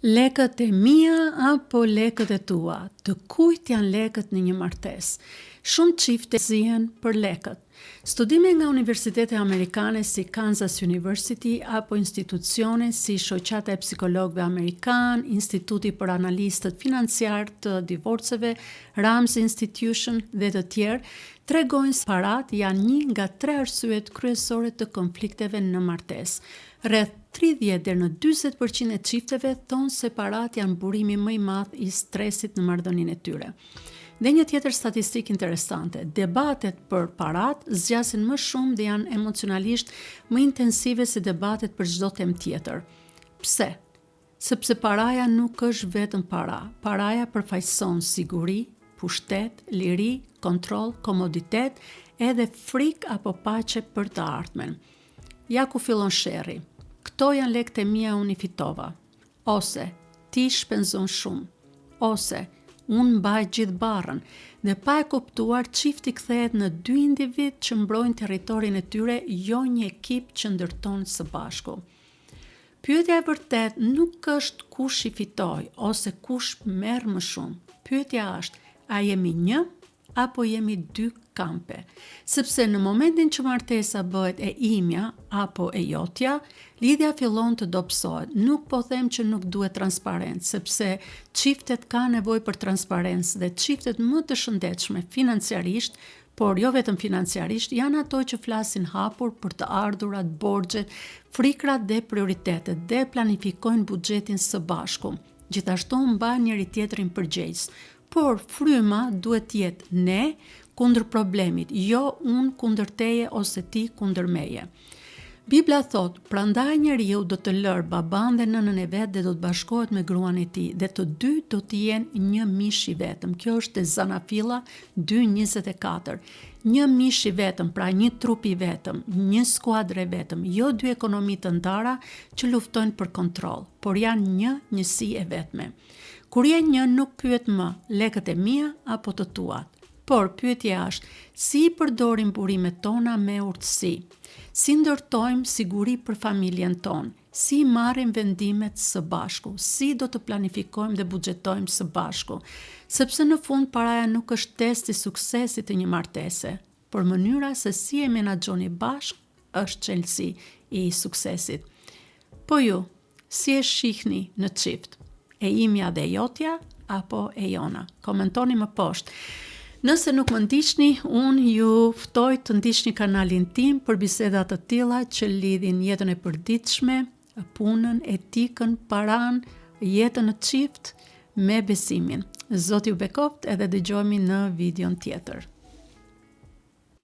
Lekët e mia apo lekët e tua? Të kujt janë lekët në një martesë? Shumë çifte zihen për lekët. Studime nga universitete amerikane si Kansas University apo institucione si Shoqata e Psikologëve Amerikan, Instituti për Analistët Financiar të Divorceve, Ramsey Institution dhe të tjerë, tregojnë se parat janë një nga 3 arsyet kryesore të konflikteve në martesë. Rreth 30 deri në 40% e çifteve thonë se parat janë burimi më i madh i stresit në marrëdhënien e tyre. Dhe një tjetër statistikë interesante, debatet për parat zgjasin më shumë dhe janë emocionalisht më intensive se debatet për çdo temë tjetër. Pse? Sepse paraja nuk është vetëm para. Paraja përfaqëson siguri, pushtet, liri, kontroll, komoditet, edhe frikë apo paqe për të ardhmen. Ja ku fillon sherri. Këto janë lekët e mia, unë i fitova. Ose ti shpenzon shumë. Ose unë mbaj gjithë barrën, dhe pa e kuptuar çifti kthehet në 2 individ që mbrojnë territorin e tyre, jo një ekip që ndërton së bashku. Pyetja e vërtet nuk është kush i fitoi ose kush merr më shumë. Pyetja është, a jemi një apo jemi 2 kampe? Sepse në momentin që martesa bëhet e imja apo e jotja, lidhja fillon të dobësohet. Nuk po them që nuk duhet transparencë, sepse çiftet kanë nevojë për transparencë dhe çiftet më të shëndetshme financiarisht, por jo vetëm financiarisht, janë ato që flasin hapur për të ardhurat, borxhet, frikrat dhe prioritetet dhe planifikojnë buxhetin së bashku. Gjithashtu mbajnë njëri tjetrin përgjegjës. Por fryma duhet të jetë ne kundër problemit, jo unë kundër teje ose ti kundër meje. Bibla thot, prandaj njeriu do të lërë baban dhe nënën e vet dhe do të bashkohet me gruan e tij dhe të dy do të jenë një mish i vetëm. Kjo është te Zanafilla 2:24. Një mish i vetëm, pra një trup i vetëm, një skuadër e vetëm, jo 2 ekonomi të ndara që luftojnë për kontroll, por janë një njësi e vetme. Kur je një nuk pyet më lekët e mia apo të tuat, por pyetja është si i përdorim burimet tona me urtësi, si ndërtojmë siguri për familjen tonë, si marrim vendimet së bashku, si do të planifikojmë dhe buxhetojmë së bashku, sepse në fund paraja nuk është test i suksesit të një martese, por mënyra se si e menaxhoni bashkë është çelësi i suksesit. Po ju, si e shihni në çift? E imja dhe jotja apo e jona? Komentoni më poshtë. Nëse nuk më ndiqni, unë ju ftoj të ndiqni kanalin tim për biseda të tilla që lidhin jetën e përditshme, punën, etikën, paran, jetën në çift me besimin. Zoti ju bekoft edhe dëgjohemi në videon tjetër.